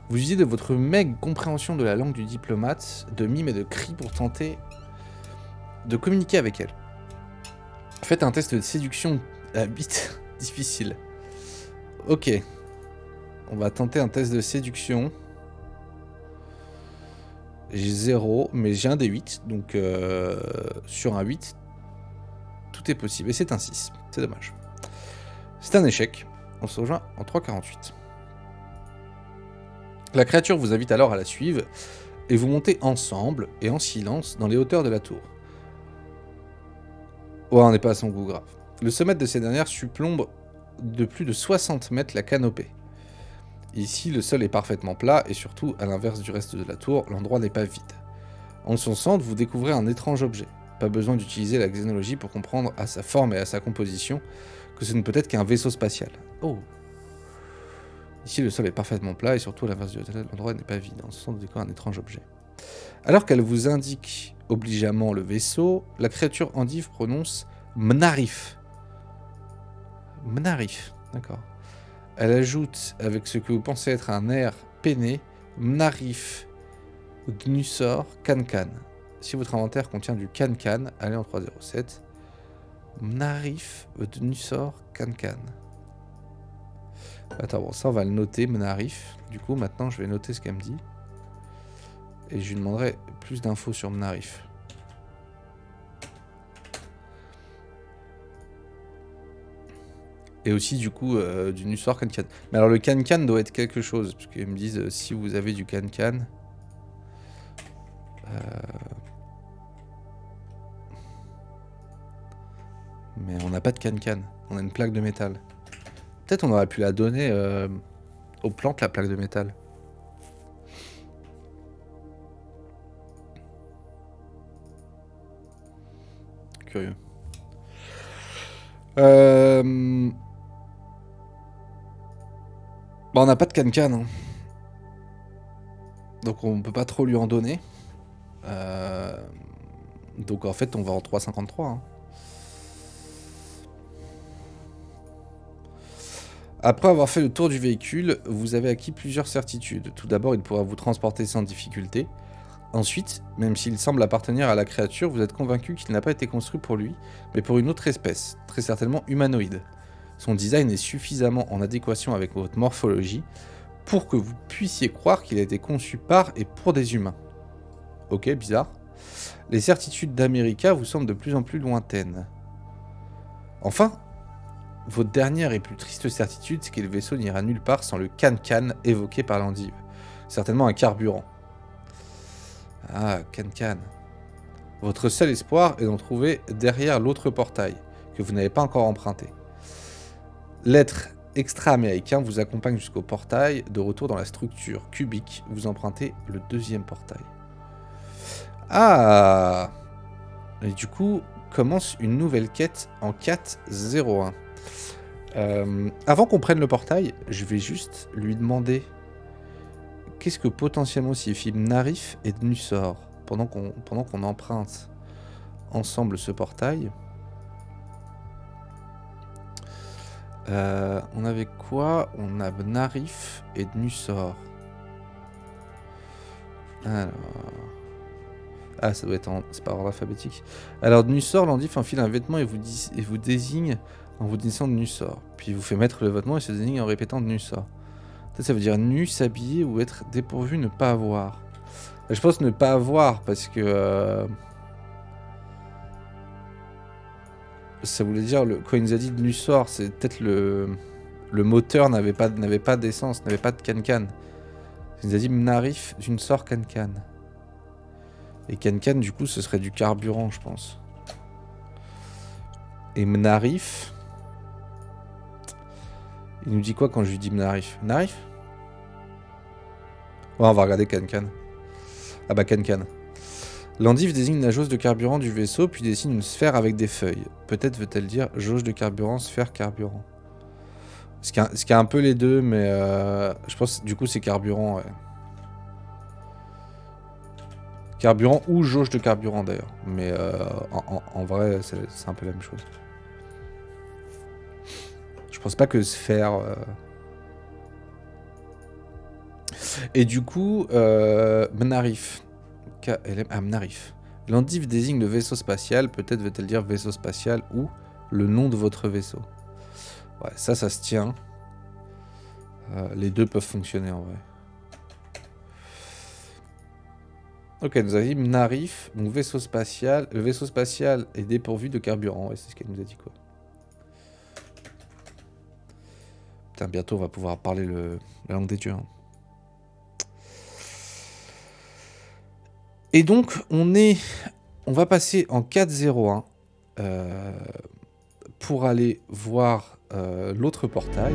Vous usez de votre maigre compréhension de la langue du diplomate, de mimes et de cris pour tenter de communiquer avec elle. Faites un test de séduction à bit difficile. Ok. On va tenter un test de séduction. J'ai 0, mais j'ai un des 8, donc sur un 8, tout est possible. Et c'est un 6, c'est dommage. C'est un échec. On se rejoint en 3.48. La créature vous invite alors à la suivre, et vous montez ensemble et en silence dans les hauteurs de la tour. Ouais, on n'est pas à son goût grave. Le sommet de ces dernières surplombe de plus de 60 mètres la canopée. Ici, le sol est parfaitement plat, et surtout, à l'inverse du reste de la tour, l'endroit n'est pas vide. En son centre, vous découvrez un étrange objet. Pas besoin d'utiliser la xénologie pour comprendre à sa forme et à sa composition que ce ne peut être qu'un vaisseau spatial. Oh. Ici, le sol est parfaitement plat, et surtout, à l'inverse du reste, l'endroit n'est pas vide. En son centre, vous découvrez un étrange objet. Alors qu'elle vous indique obligeamment le vaisseau, la créature endive prononce Mnarif. Mnarif, d'accord. Elle ajoute, avec ce que vous pensez être un air peiné, Mnarif, Gnusor, Kankan. Si votre inventaire contient du Can-Can, allez en 307. Mnarif de Nusor Can-Can. Attends, bon, ça on va le noter, Mnarif. Du coup, maintenant je vais noter ce qu'elle me dit. Et je lui demanderai plus d'infos sur Mnarif. Et aussi du coup du Nusor Can-Can. Mais alors le Can-Can doit être quelque chose. Parce qu'ils me disent si vous avez du Can-Can. Mais on n'a pas de Can-Can. On a une plaque de métal. Peut-être on aurait pu la donner aux plantes, la plaque de métal. Curieux. Bah, on n'a pas de Can-Can. Hein. Donc on peut pas trop lui en donner. Donc en fait on va en 3,53. Hein. Après avoir fait le tour du véhicule, vous avez acquis plusieurs certitudes. Tout d'abord, il pourra vous transporter sans difficulté. Ensuite, même s'il semble appartenir à la créature, vous êtes convaincu qu'il n'a pas été construit pour lui, mais pour une autre espèce, très certainement humanoïde. Son design est suffisamment en adéquation avec votre morphologie pour que vous puissiez croire qu'il a été conçu par et pour des humains. Ok, bizarre. Les certitudes d'America vous semblent de plus en plus lointaines. Enfin, votre dernière et plus triste certitude, c'est que le vaisseau n'ira nulle part sans le Can-Can évoqué par l'endive. Certainement un carburant. Ah, Can-Can. Votre seul espoir est d'en trouver derrière l'autre portail, que vous n'avez pas encore emprunté. L'être extra-américain vous accompagne jusqu'au portail. De retour dans la structure cubique, vous empruntez le deuxième portail. Ah! Et du coup, commence une nouvelle quête en 4-0-1. Avant qu'on prenne le portail, je vais juste lui demander qu'est-ce que potentiellement signifie Mnarif et Nusor pendant qu'on emprunte ensemble ce portail. On avait quoi? On a Mnarif et Nusor. Alors... Ah, ça doit être c'est pas ordre alphabétique. Alors, Nusor, l'Andif enfile un vêtement et vous désigne en vous disant Nusor. Puis il vous fait mettre le vêtement et se désigne en répétant Nusor. Ça veut dire nu, s'habiller ou être dépourvu, ne pas avoir. Je pense ne pas avoir parce que... ça voulait dire, quand il nous a dit Nusor, c'est peut-être le moteur n'avait pas d'essence, n'avait pas de Can-Can. Il nous a dit Mnarif, Nusor, Can-Can. Et Can-Can, du coup, ce serait du carburant, je pense. Et Mnarif... Il nous dit quoi quand je lui dis Mnarif? Mnarif? Ouais, on va regarder Can-Can. Ah bah Can-Can. L'endive désigne la jauge de carburant du vaisseau, puis dessine une sphère avec des feuilles. Peut-être veut-elle dire jauge de carburant, sphère, carburant. Ce qui est un peu les deux, mais je pense du coup c'est carburant, ouais. Carburant ou jauge de carburant d'ailleurs. Mais en vrai, c'est un peu la même chose. Je pense pas que sphère... Et du coup, Mnarif. KLM. Ah, Mnarif. L'endive désigne le vaisseau spatial. Peut-être veut-elle dire vaisseau spatial ou le nom de votre vaisseau. Ouais, ça se tient. Les deux peuvent fonctionner en vrai. Ok, nous a dit Mnarif, donc vaisseau spatial. Le vaisseau spatial est dépourvu de carburant. Ouais, c'est ce qu'elle nous a dit quoi. Putain, bientôt on va pouvoir parler la langue des dieux. Hein. Et donc, on va passer en 4-0-1 pour aller voir l'autre portail.